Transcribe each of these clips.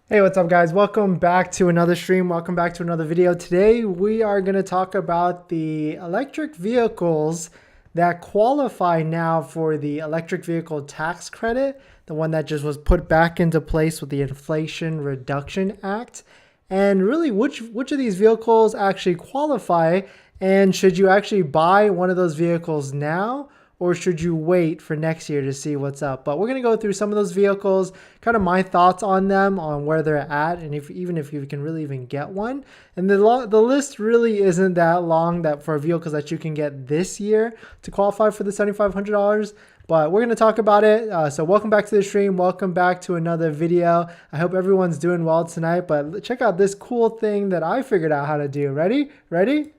Hey, what's up guys? Welcome back to another stream. Welcome back to another video. Today we are going to talk about the electric vehicles that qualify now for the electric vehicle tax credit, the one that just was put back into place with the Inflation Reduction Act. And really which of these vehicles actually qualify, and should you actually buy one of those vehicles now, or should you wait for next year to see what's up? But we're going to go through some of those vehicles, kind of my thoughts on them, on where they're at, and even if you can really even get one. And the list really isn't that long that for vehicles that you can get this year to qualify for the $7,500. But we're going to talk about it. So welcome back to the stream. Welcome back to another video. I hope everyone's doing well tonight. But check out this cool thing that I figured out how to do. Ready? Ready?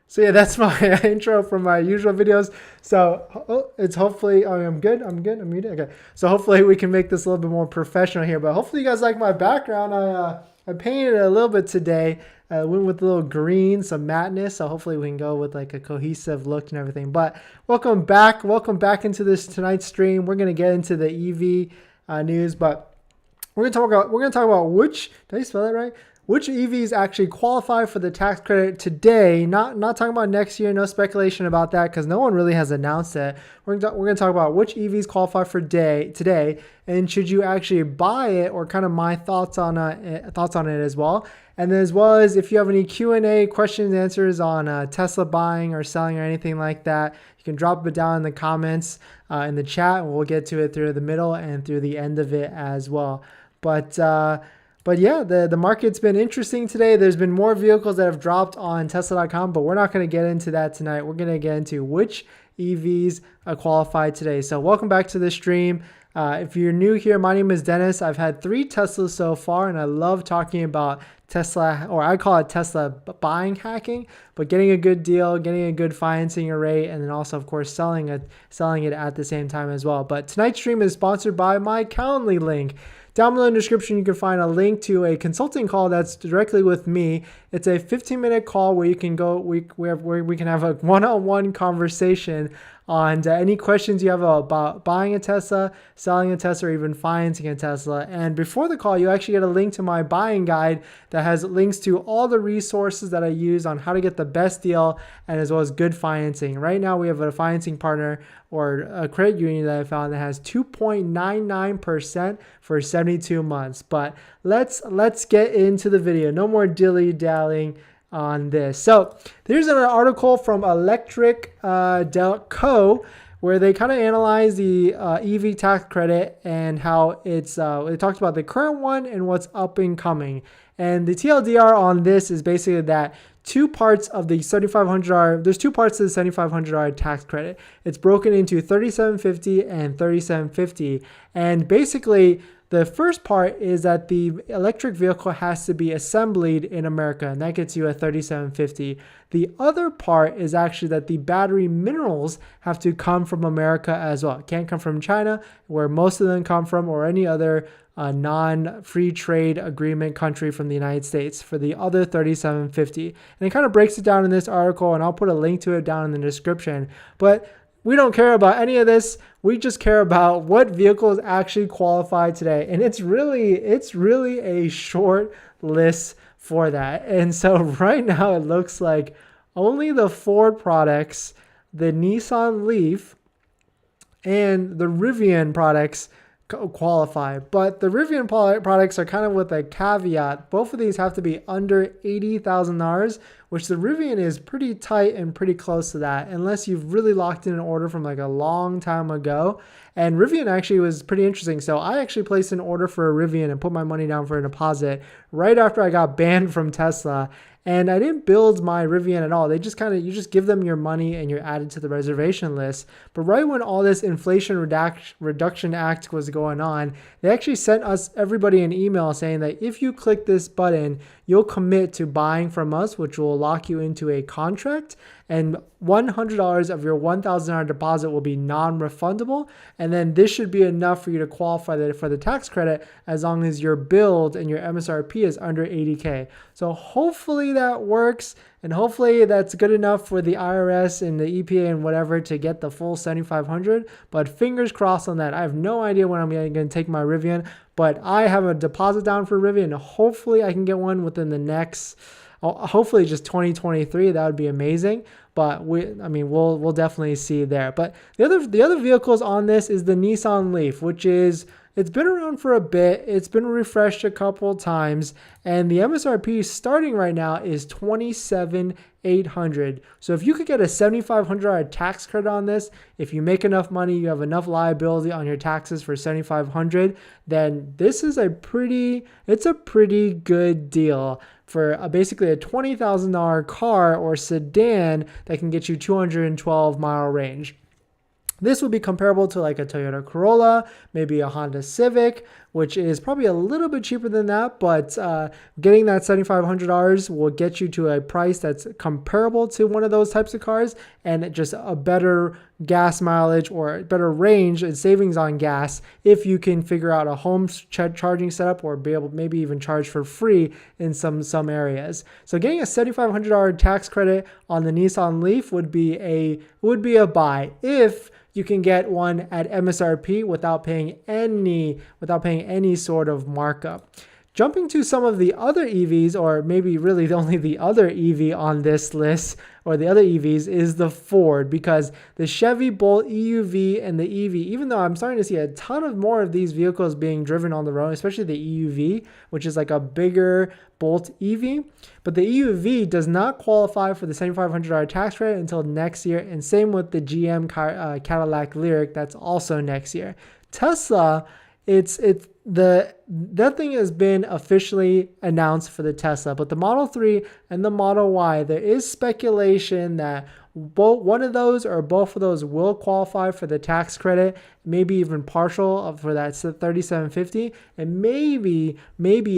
So yeah, that's my intro from my usual videos. So it's hopefully, I'm good, I'm muted. Okay, so hopefully we can make this a little bit more professional here, but hopefully you guys like my background. I painted it a little bit today. Went with a little green, some matte-ness, so hopefully we can go with like a cohesive look and everything. But welcome back into this tonight's stream. We're gonna get into the EV news, but we're gonna talk about which, did I spell that right? Which EVs actually qualify for the tax credit today? Not talking about next year. No speculation about that because no one really has announced it. We're gonna talk about which EVs qualify for today, and should you actually buy it, or kind of my thoughts on it as well. And then as well as if you have any Q&A questions, answers on Tesla buying or selling or anything like that, you can drop it down in the comments in the chat, and we'll get to it through the middle and through the end of it as well. But yeah, the market's been interesting today. There's been more vehicles that have dropped on Tesla.com, but we're not going to get into that tonight. We're going to get into which EVs qualify today. So welcome back to the stream. If you're new here, my name is Dennis. I've had 3 Teslas so far, and I love talking about Tesla, or I call it Tesla buying hacking, but getting a good deal, getting a good financing rate, and then also, of course, selling it at the same time as well. But tonight's stream is sponsored by my Calendly link. Down below in the description, you can find a link to a consulting call that's directly with me. It's a 15-minute call where you can go, where we can have a one-on-one conversation on any questions you have about buying a Tesla, selling a Tesla, or even financing a Tesla. And before the call, you actually get a link to my buying guide that has links to all the resources that I use on how to get the best deal, and as well as good financing. Right now, we have a financing partner or a credit union that I found that has 2.99% for 72 months. But let's get into the video. No more dilly-dallying on this. So here's an article from electric.co where they kind of analyze the EV tax credit and how it's they talked about the current one and what's up and coming. And the TLDR on this is basically that two parts of the $7,500, there's 2 parts to the $7,500 tax credit. It's broken into $3,750 and $3,750. And basically, the first part is that the electric vehicle has to be assembled in America, and that gets you a $3,750. The other part is actually that the battery minerals have to come from America as well. It can't come from China, where most of them come from, or any other non-free trade agreement country from the United States for the other $3,750. And it kind of breaks it down in this article, and I'll put a link to it down in the description. But we don't care about any of this. We just care about what vehicles actually qualify today. And it's really a short list for that. And so right now it looks like only the Ford products, the Nissan Leaf, and the Rivian products qualify. But the Rivian products are kind of with a caveat. Both of these have to be under $80,000, which the Rivian is pretty tight and pretty close to that, unless you've really locked in an order from like a long time ago. And Rivian actually was pretty interesting. So I actually placed an order for a Rivian and put my money down for a deposit right after I got banned from Tesla. And I didn't build my Rivian at all. They just you just give them your money and you're added to the reservation list. But right when all this Inflation Reduction Act was going on, they actually sent everybody an email saying that if you click this button, you'll commit to buying from us, which will lock you into a contract, and $100 of your $1,000 deposit will be non-refundable. And then this should be enough for you to qualify for the tax credit as long as your build and your MSRP is under 80K. So hopefully that works, and hopefully that's good enough for the IRS and the EPA and whatever to get the full 7,500. But fingers crossed on that. I have no idea when I'm going to take my Rivian, but I have a deposit down for Rivian. Hopefully I can get one within the next, hopefully just 2023. That would be amazing. But we'll definitely see there. But the other vehicles on this is the Nissan Leaf, which is, it's been around for a bit. It's been refreshed a couple times, and the MSRP starting right now is $27,800. So if you could get a $7,500 tax credit on this, if you make enough money, you have enough liability on your taxes for $7,500, then this is a pretty good deal for basically a $20,000 car or sedan that can get you 212-mile range. This would be comparable to like a Toyota Corolla, maybe a Honda Civic, which is probably a little bit cheaper than that, but getting that $7,500 will get you to a price that's comparable to one of those types of cars, and just a better gas mileage or better range and savings on gas if you can figure out a home charging setup or be able maybe even charge for free in some areas. So getting a $7,500 tax credit on the Nissan Leaf would be a buy if you can get one at MSRP without paying any sort of markup. Jumping to some of the other EVs, or maybe really only the other EV on this list, or the other EVs, is the Ford, because the Chevy Bolt EUV and the EV, even though I'm starting to see a ton of more of these vehicles being driven on the road, especially the EUV, which is like a bigger Bolt EV, but the EUV does not qualify for the $7,500 tax credit until next year, and same with the GM Cadillac Lyriq, that's also next year. Tesla, that thing has been officially announced for the Tesla, but the Model 3 and the Model Y, there is speculation that one of those or both of those will qualify for the tax credit, maybe even partial for that $3,750, and maybe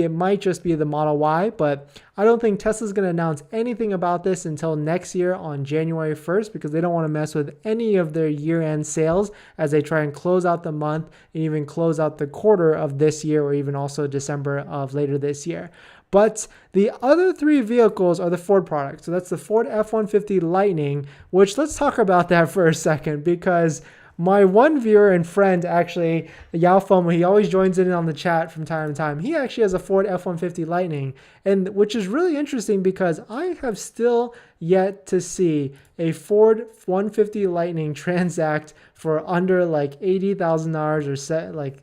it might just be the Model Y, but I don't think Tesla's going to announce anything about this until next year on January 1st, because they don't want to mess with any of their year-end sales as they try and close out the month and even close out the quarter of this year, or even also December of later this year. But the other three vehicles are the Ford products. So that's the Ford F-150 Lightning, which let's talk about that for a second, because my one viewer and friend, actually, Yao Fomo, he always joins in on the chat from time to time. He actually has a Ford F-150 Lightning, and which is really interesting because I have still yet to see a Ford 150 Lightning transact for under like $80,000 or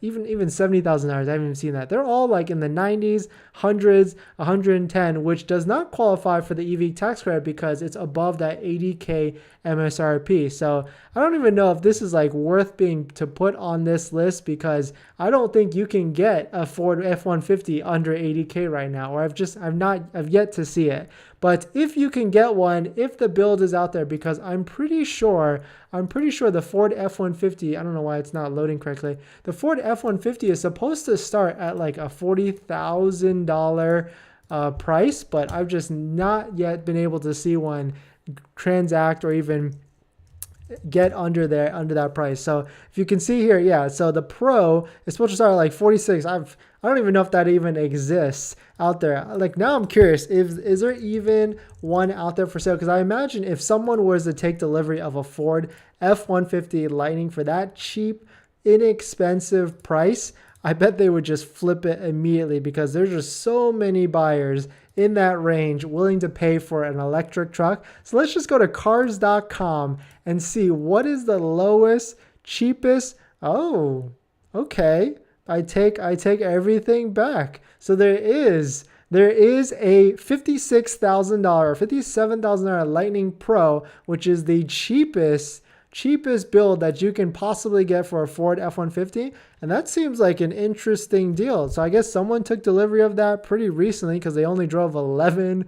even $70,000. I haven't even seen that. They're all like in the 90s, hundreds, 110, which does not qualify for the EV tax credit because it's above that 80K MSRP. So I don't even know if this is like worth being to put on this list, because I don't think you can get a Ford F-150 under 80K right now, or I've yet to see it. But if you can get one, if the build is out there, because I'm pretty sure the Ford F-150, I don't know why it's not loading correctly. The Ford F-150 is supposed to start at like a $40,000 price, but I've just not yet been able to see one transact or even get under that price. So if you can see here, yeah, so the Pro is supposed to start at like 46. I don't even know if that even exists out there. Like, now I'm curious, is there even one out there for sale? Because I imagine if someone was to take delivery of a Ford F-150 Lightning for that cheap, inexpensive price, I bet they would just flip it immediately, because there's just so many buyers in that range willing to pay for an electric truck. So let's just go to cars.com and see what is the lowest, cheapest. Oh, okay. I take everything back. So there is a $56,000 or $57,000 Lightning Pro, which is the cheapest build that you can possibly get for a Ford F-150, and that seems like an interesting deal. So I guess someone took delivery of that pretty recently, because they only drove 11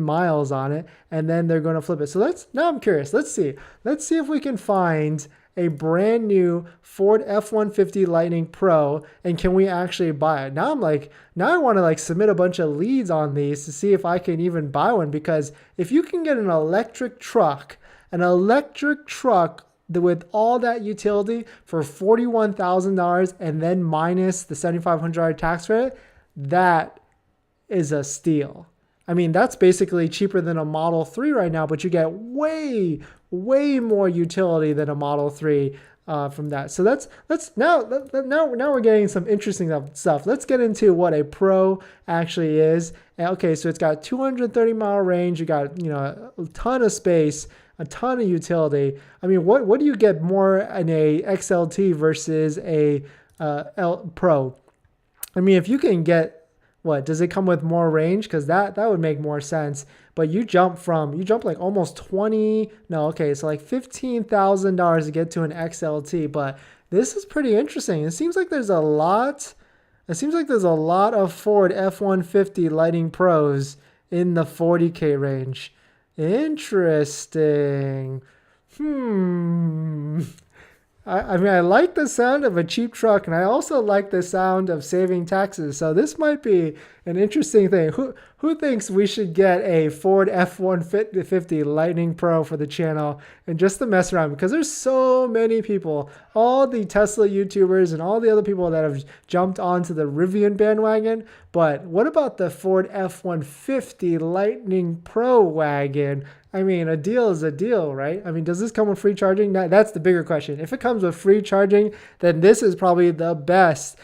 miles on it, and then they're going to flip it. So now I'm curious. Let's see if we can find a brand new Ford F-150 Lightning Pro, and can we actually buy it? Now I want to like submit a bunch of leads on these to see if I can even buy one, because if you can get an electric truck with all that utility for $41,000 and then minus the $7,500 tax credit, that is a steal. I mean, that's basically cheaper than a Model 3 right now, but you get way more utility than a Model 3 from that. So now we're getting some interesting stuff. Let's get into what a Pro actually is. Okay, so it's got 230 mile range. You got, you know, a ton of space, a ton of utility. I mean, what do you get more in a XLT versus a Pro? I mean, if you can get, what, does it come with more range? Because that would make more sense. But you jump like almost 20, no, okay, so like $15,000 to get to an XLT. But this is pretty interesting. It seems like there's a lot of Ford F-150 Lightning Pros in the 40K range. Interesting. I mean, I like the sound of a cheap truck, and I also like the sound of saving taxes. So this might be an interesting thing. Who thinks we should get a Ford F-150 Lightning Pro for the channel and just to mess around? Because there's so many people, all the Tesla YouTubers and all the other people that have jumped onto the Rivian bandwagon. But what about the Ford F-150 Lightning Pro wagon? I mean, a deal is a deal, right? I mean, does this come with free charging? That's the bigger question. If it comes with free charging, then this is probably the best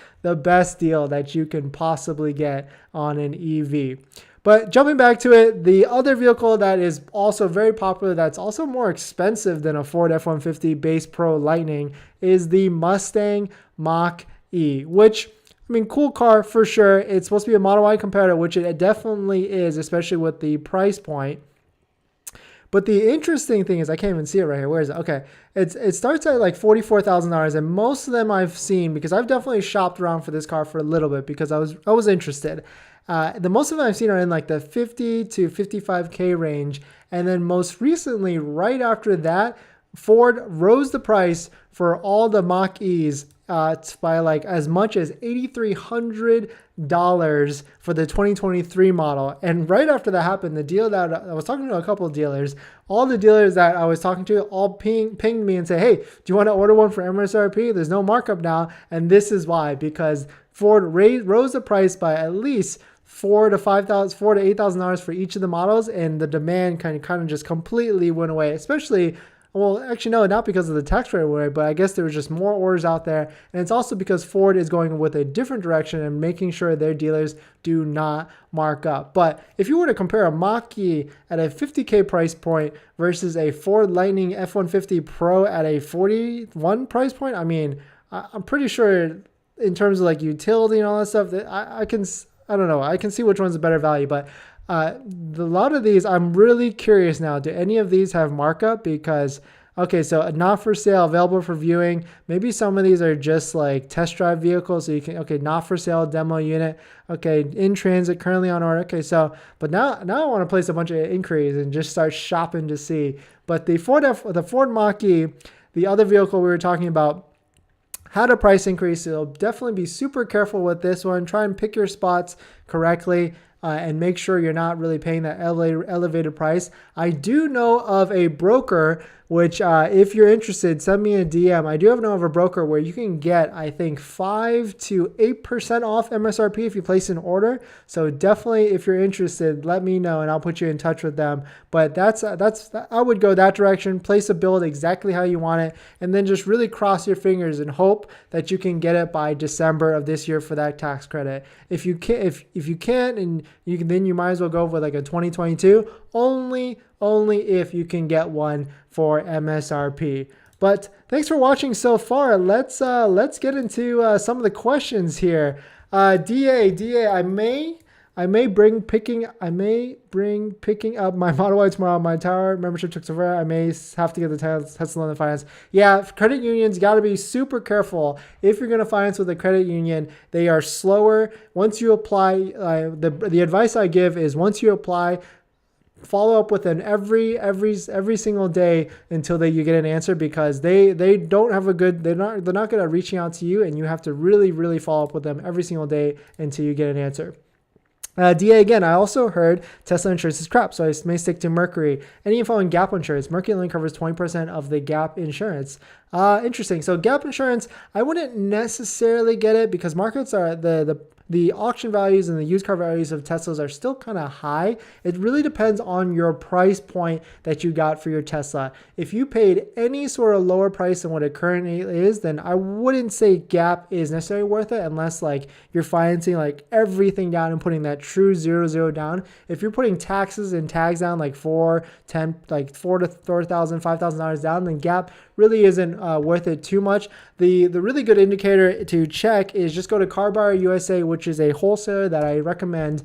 deal that you can possibly get on an EV. But jumping back to it, the other vehicle that is also very popular, that's also more expensive than a Ford F-150 Base Pro Lightning, is the Mustang Mach E, which, I mean, cool car for sure. It's supposed to be a Model Y competitor, which it definitely is, especially with the price point. But the interesting thing is, I can't even see it right here. Where is it? Okay. It starts at like $44,000, and most of them I've seen, because I've definitely shopped around for this car for a little bit because I was interested. The most of them I've seen are in like the 50 to 55K range. And then most recently, right after that, Ford rose the price for all the Mach E's by like as much as $8,300 for the 2023 model. And right after that happened, the deal that I was talking to a couple of dealers, all the dealers that I was talking to all pinged me and say, hey, do you want to order one for MSRP? There's no markup now. And this is why, because Ford rose the price by at least $4,000 to $8,000 for each of the models, and the demand kind of just completely went away, especially. Well, actually, no, not because of the tax rate away, but I guess there was just more orders out there. And it's also because Ford is going with a different direction and making sure their dealers do not mark up. But if you were to compare a Mach E at a 50K price point versus a Ford Lightning F-150 Pro at a 41 price point, I mean, I'm pretty sure in terms of like utility and all that stuff, that I can see which one's a better value. But a lot of these, I'm really curious now. Do any of these have markup? Because, okay, so not for sale, available for viewing. Maybe some of these are just like test drive vehicles. So you can, okay, not for sale, demo unit. Okay, in transit, currently on order. Okay, so, but now I want to place a bunch of inquiries and just start shopping to see. But the Ford Mach E, the other vehicle we were talking about, had a price increase. So definitely be super careful with this one. Try and pick your spots correctly. And make sure you're not really paying that elevated price. I do know of a broker, which if you're interested, send me a DM. I do know of a broker where you can get, I think, 5 to 8% off MSRP if you place an order. So definitely, if you're interested, let me know and I'll put you in touch with them. But I would go that direction. Place a build exactly how you want it, and then just really cross your fingers and hope that you can get it by December of this year for that tax credit. If you can't, and then you might as well go with like a 2022. Only if you can get one for MSRP. But thanks for watching so far. Let's get into some of the questions here. DA, I may bring picking up my Model Y tomorrow. My tower membership took over. I may have to get the Tesla loan finance. Yeah, credit unions got to be super careful. If you're going to finance with a credit union, they are slower. Once you apply, the advice I give is once you apply, follow up with them every single day until you get an answer, because they don't have a good, they're not good at reaching out to you, and you have to really follow up with them every single day until you get an answer. DA again, I also heard Tesla insurance is crap, so I may stick to Mercury. Any info on Gap insurance? Mercury only covers 20% of the Gap insurance. Interesting. So Gap insurance, I wouldn't necessarily get it, because markets are the auction values and the used car values of Teslas are still kind of high. It really depends on your price point that you got for your Tesla. If you paid any sort of lower price than what it currently is, then I wouldn't say Gap is necessarily worth it, unless like you're financing like everything down and putting that true 0 down. If you're putting taxes and tags down like $4,000 to $4,000, $5,000 down, then Gap really isn't worth it too much. The really good indicator to check is just go to Car Buyer USA, which is a wholesaler that I recommend,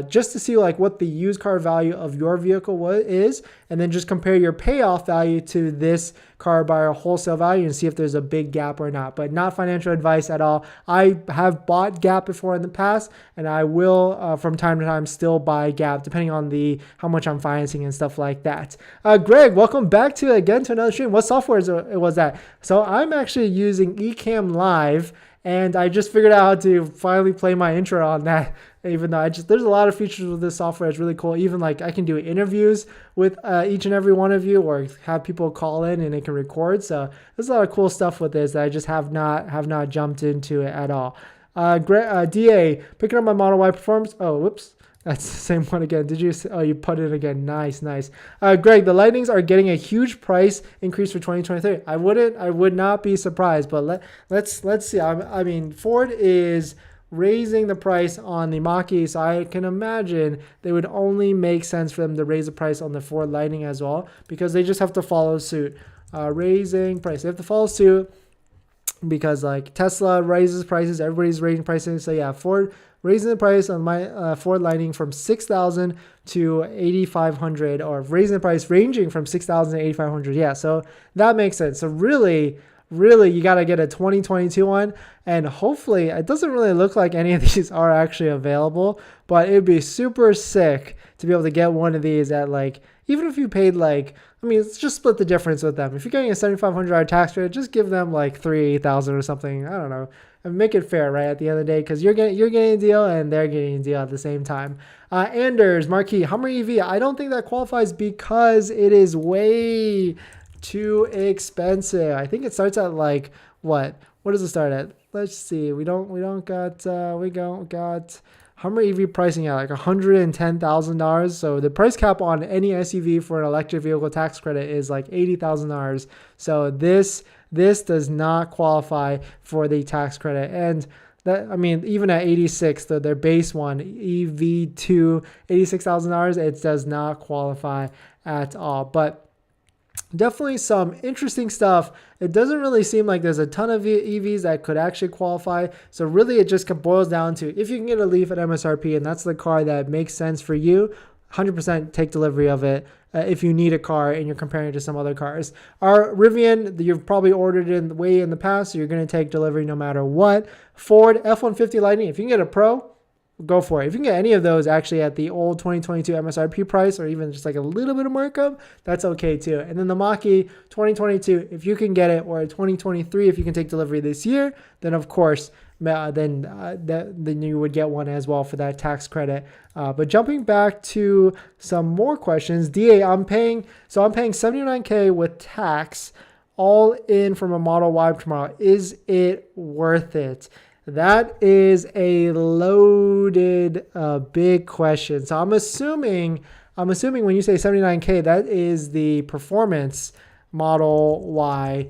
just to see like what the used car value of your vehicle is, and then just compare your payoff value to this Car Buyer wholesale value and see if there's a big gap or not. But not financial advice at all. I have bought Gap before in the past, and I will from time to time still buy Gap depending on how much I'm financing and stuff like that. Greg, welcome back to another stream. What software was that? So I'm actually using Ecamm Live, and I just figured out how to finally play my intro on that. Even though there's a lot of features with this software. It's really cool. Even like I can do interviews with each and every one of you, or have people call in and it can record. So there's a lot of cool stuff with this that I just have not jumped into it at all. DA, picking up my Model Y performance. Oh, whoops. That's the same one again. Did you? Oh, you put it again. Nice. Greg, the Lightnings are getting a huge price increase for 2023. I would not be surprised, but let's see. I mean, Ford is raising the price on the Mach E, so I can imagine they would only make sense for them to raise the price on the Ford Lightning as well, because they just have to follow suit. Raising price. They have to follow suit, because like Tesla raises prices, everybody's raising prices. So yeah, Ford raising the price on my Ford Lightning from $6,000 to $8,500, or raising the price ranging from $6,000 to $8,500. Yeah, so that makes sense. So really you got to get a 2022 one, and hopefully it doesn't really look like any of these are actually available, but it'd be super sick to be able to get one of these at like, even if you paid like, I mean, it's just split the difference with them. If you're getting a $7,500 tax credit, just give them like $3,000 or something. I don't know. And make it fair, right? At the end of the day, because you're getting a deal and they're getting a deal at the same time. Anders, Marquis, Hummer EV. I don't think that qualifies because it is way too expensive. I think it starts at like what does it start at? Let's see. We don't got Hummer EV pricing at like $110,000. So the price cap on any SUV for an electric vehicle tax credit is like $80,000. So this does not qualify for the tax credit. And that, I mean, even at 86, their base one, EV2, $86,000, it does not qualify at all. But definitely some interesting stuff. It doesn't really seem like there's a ton of EVs that could actually qualify. So really it just boils down to if you can get a Leaf at MSRP and that's the car that makes sense for you, 100% take delivery of it. If you need a car and you're comparing it to some other cars. Our Rivian, you've probably ordered it way in the past, so you're going to take delivery no matter what. Ford F-150 Lightning, if you can get a Pro, go for it. If you can get any of those actually at the old 2022 MSRP price, or even just like a little bit of markup, that's okay too. And then the Mach E 2022, if you can get it, or 2023, if you can take delivery this year, then of course, then you would get one as well for that tax credit. But jumping back to some more questions, DA, I'm paying $79K with tax all in from a Model Y tomorrow. Is it worth it? That is a loaded, big question. So I'm assuming when you say $79K, that is the performance Model Y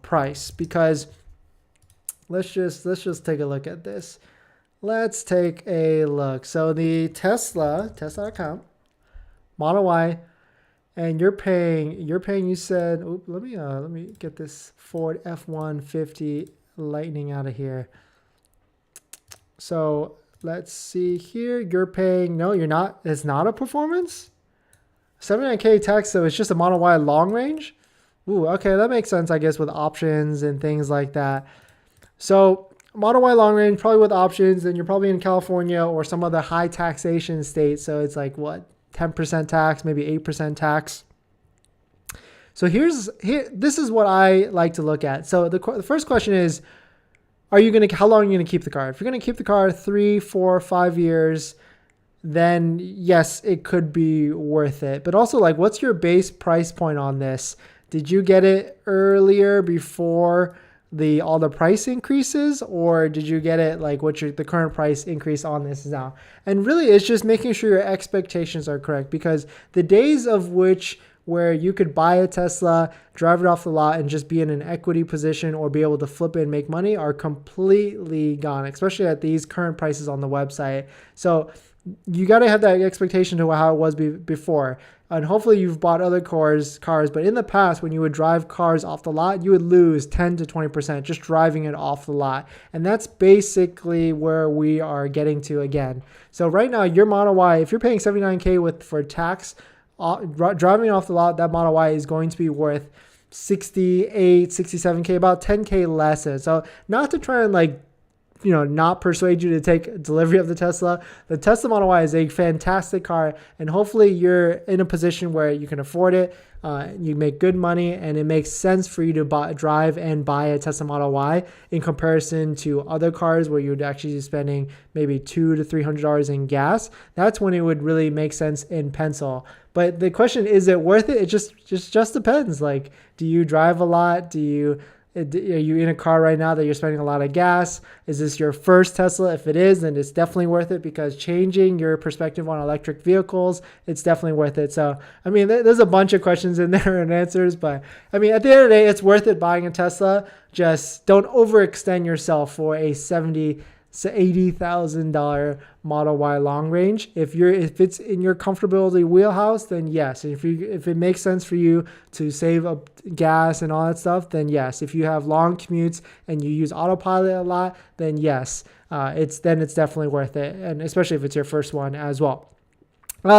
price, because let's just take a look at this. Let's take a look. So the Tesla.com Model Y, and you're paying. You said, let me get this Ford F-150 Lightning out of here. So let's see here. You're paying. No, you're not. It's not a performance. 79K tax, so it's just a Model Y long range. Ooh, okay, that makes sense, I guess, with options and things like that. So Model Y long range, probably with options, and you're probably in California or some other high taxation state. So it's like what, 10% tax, maybe 8% tax. So this is what I like to look at. So the first question is, how long are you gonna keep the car? If you're gonna keep the car 3, 4, 5 years, then yes, it could be worth it. But also, like, what's your base price point on this? Did you get it earlier before all the price increases, or did you get it like the current price increase on this is now? And really, it's just making sure your expectations are correct, because the days of where you could buy a Tesla, drive it off the lot, and just be in an equity position or be able to flip it and make money are completely gone, especially at these current prices on the website. So you got to have that expectation to how it was before. And hopefully you've bought other cars, but in the past, when you would drive cars off the lot, you would lose 10 to 20% just driving it off the lot. And that's basically where we are getting to again. So right now, your Model Y, if you're paying $79K for tax, driving it off the lot, that Model Y is going to be worth $68, $67K, about $10K less. So not to try and not persuade you to take delivery of the Tesla. The Tesla Model Y is a fantastic car, and hopefully you're in a position where you can afford it, you make good money, and it makes sense for you to drive and buy a Tesla Model Y in comparison to other cars where you would actually be spending maybe $200 to $300 in gas. That's when it would really make sense in pencil. But the question, is it worth it? It just depends. Like, do you drive a lot? Are you in a car right now that you're spending a lot of gas? Is this your first Tesla? If it is, then it's definitely worth it, because changing your perspective on electric vehicles, it's definitely worth it. So, I mean, there's a bunch of questions in there and answers, but I mean, at the end of the day, it's worth it buying a Tesla. Just don't overextend yourself for a $80,000 Model Y long range. If it's in your comfortability wheelhouse, then yes. And if it makes sense for you to save up gas and all that stuff, then yes. If you have long commutes and you use autopilot a lot, then yes. It's definitely worth it, and especially if it's your first one as well.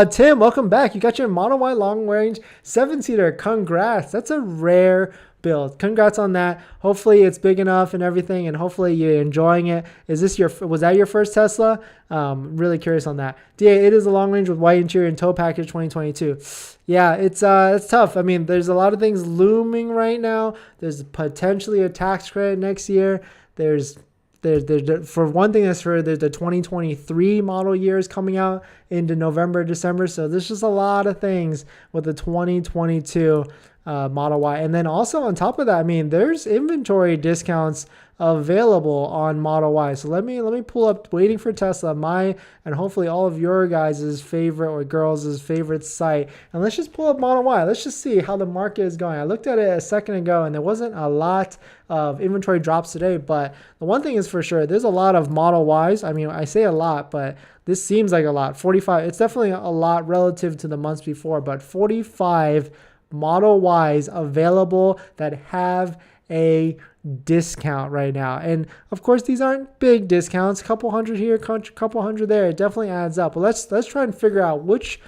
Tim, welcome back. You got your Model Y long range 7-seater. Congrats. That's a rare build. Congrats on that. Hopefully it's big enough and everything, and hopefully you're enjoying it. Was that your first Tesla? Really curious on that. DA, it is a long range with white interior and tow package 2022. Yeah, it's tough. I mean, there's a lot of things looming right now. There's potentially a tax credit next year. There's for one thing, there's the 2023 model years coming out into November, December. So there's just a lot of things with the 2022 Model Y. And then also on top of that, I mean, there's inventory discounts available on Model Y. So let me pull up Waiting for Tesla, and hopefully all of your guys' favorite or girls' favorite site. And let's just pull up Model Y. Let's just see how the market is going. I looked at it a second ago, and there wasn't a lot of inventory drops today. But the one thing is for sure, there's a lot of Model Ys. I mean, I say a lot, but this seems like a lot. 45. It's definitely a lot relative to the months before, but 45 Model Ys available that have a discount right now. And of course, these aren't big discounts, couple hundred here, couple hundred there. It definitely adds up. But let's try and figure out which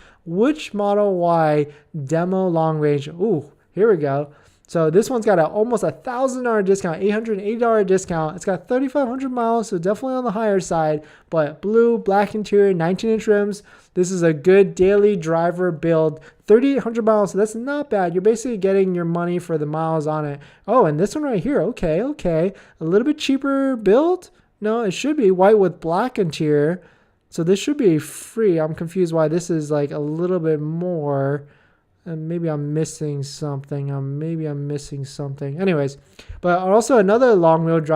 Model Y demo long range. Ooh, here we go. So this one's got almost $1,000 discount, $880 discount. It's got 3,500 miles, so definitely on the higher side. But blue, black interior, 19-inch rims. This is a good daily driver build. 3,800 miles, so that's not bad. You're basically getting your money for the miles on it. Oh, and this one right here, okay. A little bit cheaper build? No, it should be white with black interior. So this should be free. I'm confused why this is like a little bit more. And maybe I'm missing something. Anyways, but also another long range,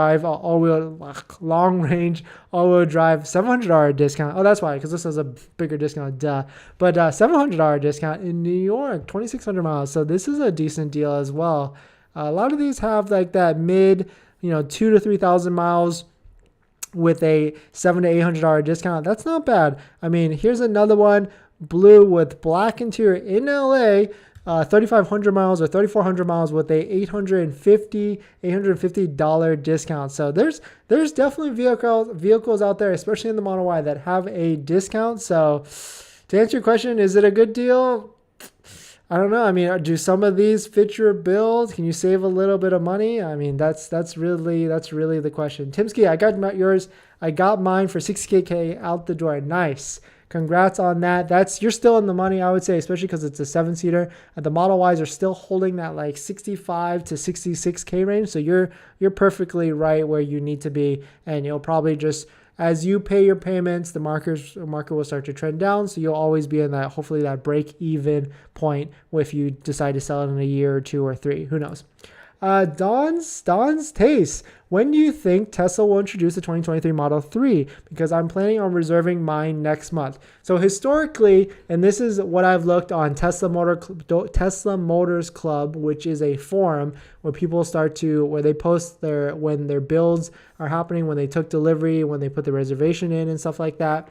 all-wheel drive, $700 discount. Oh, that's why, because this is a bigger discount, duh. But $700 discount in New York, 2,600 miles. So this is a decent deal as well. A lot of these have like that mid, 2,000 to 3,000 miles with a $700 to $800 discount. That's not bad. I mean, here's another one. Blue with black interior in LA, 3,500 miles or 3,400 miles with a $850 discount. So there's definitely vehicles out there, especially in the Model Y, that have a discount. So to answer your question, is it a good deal? I don't know. I mean, do some of these fit your bills? Can you save a little bit of money? I mean, that's really the question. Timsky, I got yours. I got mine for $60K out the door. Nice. congrats on that. You're still in the money, I would say, especially because it's a 7-seater. The Model Ys are still holding that like 65 to 66K range. So you're perfectly right where you need to be. And you'll probably just, as you pay your payments, the market will start to trend down. So you'll always be in that, hopefully that break even point if you decide to sell it in a year or 2 or 3, who knows. Don's Taste. When do you think Tesla will introduce the 2023 Model 3? Because I'm planning on reserving mine next month. So historically, and this is what I've looked on Tesla Motors Club, which is a forum where people where they post when their builds are happening, when they took delivery, when they put the reservation in and stuff like that.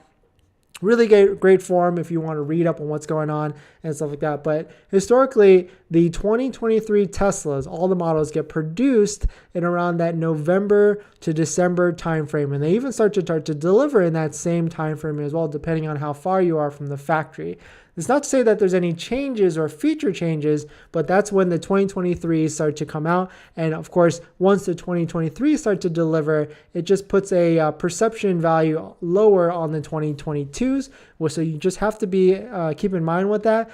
Really great forum if you want to read up on what's going on and stuff like that. But historically, the 2023 Teslas, all the models get produced in around that November to December timeframe. And they even start to deliver in that same timeframe as well, depending on how far you are from the factory. It's not to say that there's any changes or feature changes, but that's when the 2023s start to come out. And of course, once the 2023s start to deliver, it just puts a perception value lower on the 2022s. So you just have to keep in mind with that.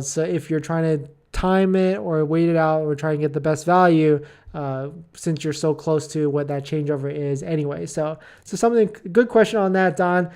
So if you're trying to time it or wait it out or try and get the best value, since you're so close to what that changeover is anyway. So good question on that, Don.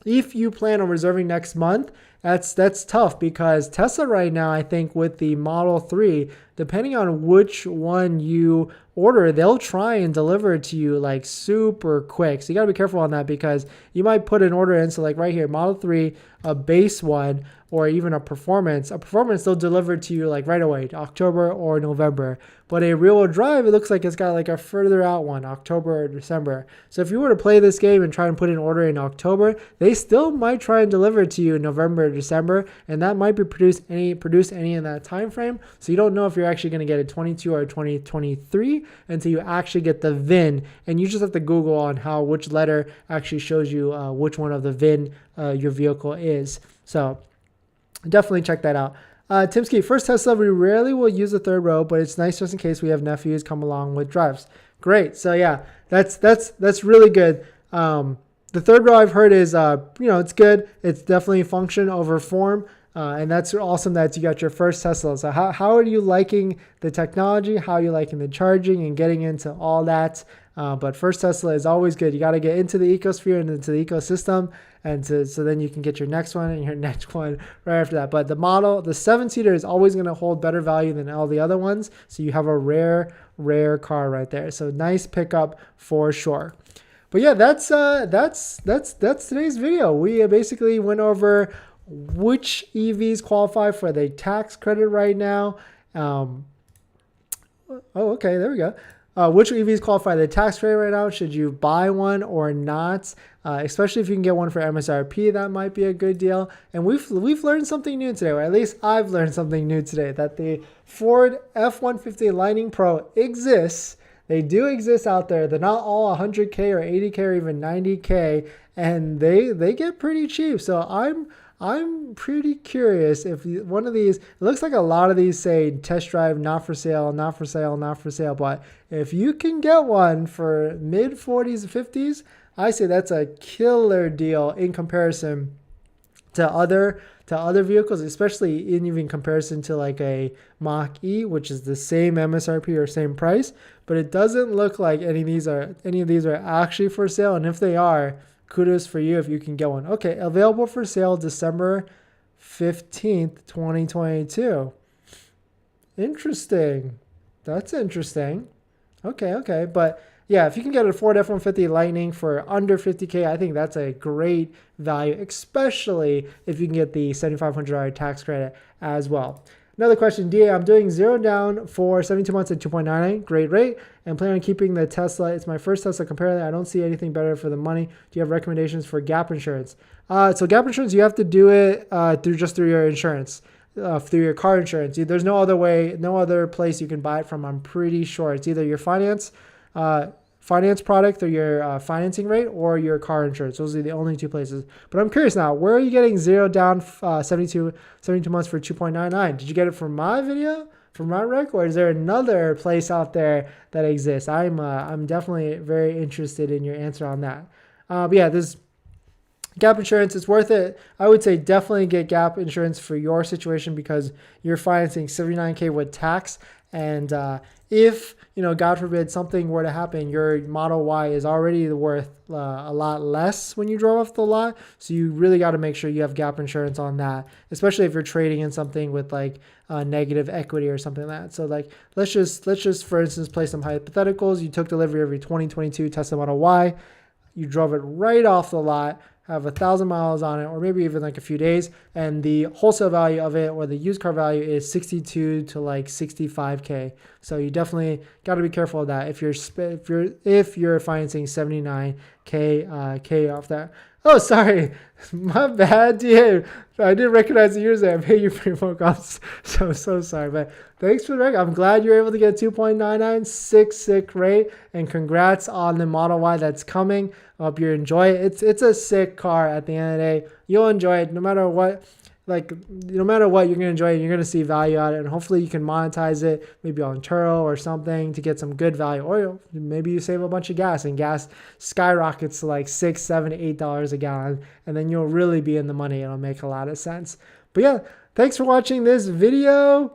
If you plan on reserving next month, that's tough because Tesla right now, I think with the Model 3, depending on which one you order, they'll try and deliver it to you like super quick. So you got to be careful on that because you might put an order in. So like right here, Model 3, a base one, or even a performance they'll deliver to you like right away, October or November. But a rear-wheel drive, it looks like it's got like a further out one, October or December. So if you were to play this game and try and put an order in October, they still might try and deliver it to you in November or December, and that might be produced any in that time frame. So you don't know if you're actually going to get a 22 or 2023 until you actually get the VIN, and you just have to Google on which letter actually shows you which one of the VIN your vehicle is. So definitely check that out. Timsky, first Tesla, we rarely will use the third row, but it's nice just in case we have nephews come along with drives. Great. So yeah, that's really good. The third row I've heard is, it's good. It's definitely function over form. And that's awesome that you got your first Tesla. So how are you liking the technology? How are you liking the charging and getting into all that? But first Tesla is always good. You got to get into the ecosphere and into the ecosystem, so then you can get your next one and your next one right after that. But the 7-seater is always going to hold better value than all the other ones. So you have a rare car right there. So nice pickup for sure. But yeah, that's today's video. We basically went over which EVs qualify for the tax credit right now. Okay, there we go. Which EVs qualify for the tax credit right now? Should you buy one or not? Especially if you can get one for MSRP, that might be a good deal. And we've learned something new today, or at least I've learned something new today, that the Ford F-150 Lightning Pro exists. They do exist out there. They're not all 100K or 80K or even 90K, and they get pretty cheap. So I'm pretty curious if one of these, it looks like a lot of these say test drive, not for sale, not for sale, not for sale. But if you can get one for mid 40s, 50s, I say that's a killer deal in comparison to other vehicles, especially in even comparison to like a Mach E, which is the same MSRP or same price. But it doesn't look like any of these are actually for sale. And if they are, kudos for you if you can get one. Okay, available for sale December 15th, 2022. Interesting. That's interesting. Okay. But yeah, if you can get a Ford F-150 Lightning for under 50K, I think that's a great value, especially if you can get the $7,500 tax credit as well. Another question, DA, I'm doing 0 down for 72 months at 2.99, great rate, and plan on keeping the Tesla. It's my first Tesla. Comparatively, I don't see anything better for the money. Do you have recommendations for gap insurance? So gap insurance, you have to do it through your insurance, through your car insurance. There's no other way, no other place you can buy it from. I'm pretty sure it's either your finance product or your financing rate or your car insurance. Those are the only two places. But I'm curious now, where are you getting 0 down 72 months for 2.99? Did you get it from my video, from my rec, or is there another place out there that exists? I'm definitely very interested in your answer on that. But yeah, Gap insurance, it's worth it. I would say definitely get gap insurance for your situation because you're financing $79K with tax. And if, God forbid something were to happen, your Model Y is already worth a lot less when you drove off the lot. So you really got to make sure you have gap insurance on that, especially if you're trading in something with like negative equity or something like that. So like, let's just for instance, play some hypotheticals. You took delivery of your 2022 Tesla Model Y. You drove it right off the lot, have 1,000 miles on it, or maybe even like a few days, and the wholesale value of it or the used car value is 62 to like 65K. So you definitely got to be careful of that if you're financing 79K off that. Oh, sorry, my bad, dude. I didn't recognize the username. I paid you for your phone calls. So sorry, but thanks for the rec. I'm glad you're able to get 2.99, sick rate, and congrats on the Model Y that's coming. I hope you enjoy it. It's a sick car at the end of the day. You'll enjoy it no matter what. Like, no matter what, you're going to enjoy it. You're going to see value out of it. And hopefully you can monetize it maybe on Turo or something to get some good value. Or maybe you save a bunch of gas and gas skyrockets to like $6, $7, $8 a gallon. And then you'll really be in the money. It'll make a lot of sense. But yeah, thanks for watching this video.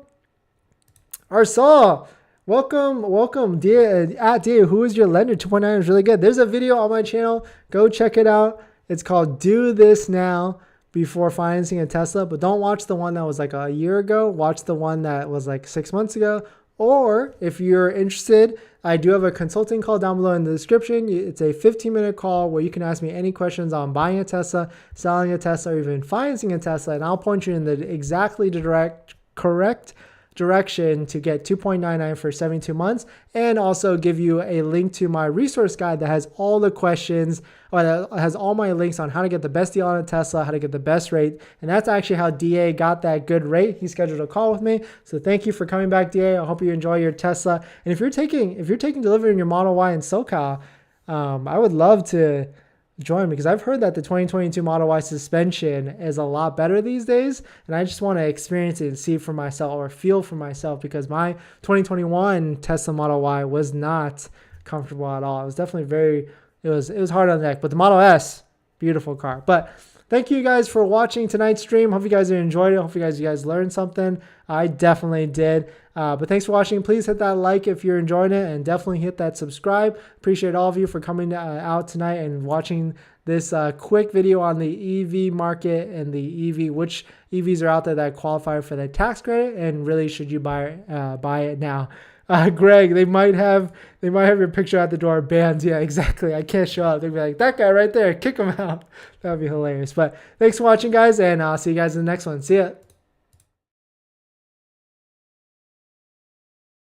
Arsal, welcome. Dear, who is your lender? 2.9 is really good. There's a video on my channel. Go check it out. It's called Do This Now Before Financing a Tesla, but don't watch the one that was like a year ago. Watch the one that was like 6 months ago. Or if you're interested, I do have a consulting call down below in the description. It's a 15-minute call where you can ask me any questions on buying a Tesla, selling a Tesla, or even financing a Tesla, and I'll point you in the exactly correct direction to get 2.99 for 72 months, and also give you a link to my resource guide that has all the questions, or that has all my links on how to get the best deal on a Tesla, how to get the best rate. And that's actually how DA got that good rate. He scheduled a call with me. So thank you for coming back, DA. I hope you enjoy your Tesla. And if you're taking delivery in your Model Y in SoCal, I would love to join, because I've heard that the 2022 Model Y suspension is a lot better these days, and I just want to experience it and see it for myself, or feel for myself, because my 2021 Tesla Model Y was not comfortable at all. It was definitely it was hard on the neck. But the Model S, beautiful car. But thank you guys for watching tonight's stream. Hope you guys enjoyed it. Hope you guys learned something. I definitely did. But thanks for watching. Please hit that like if you're enjoying it, and definitely hit that subscribe. Appreciate all of you for coming out tonight and watching this quick video on the EV market and the which EVs are out there that qualify for the tax credit, and really should you buy it now. Greg, they might have your picture at the door banned. Yeah, exactly. I can't show up. They'd be like, that guy right there, kick him out. That would be hilarious. But thanks for watching, guys, and I'll see you guys in the next one. See ya.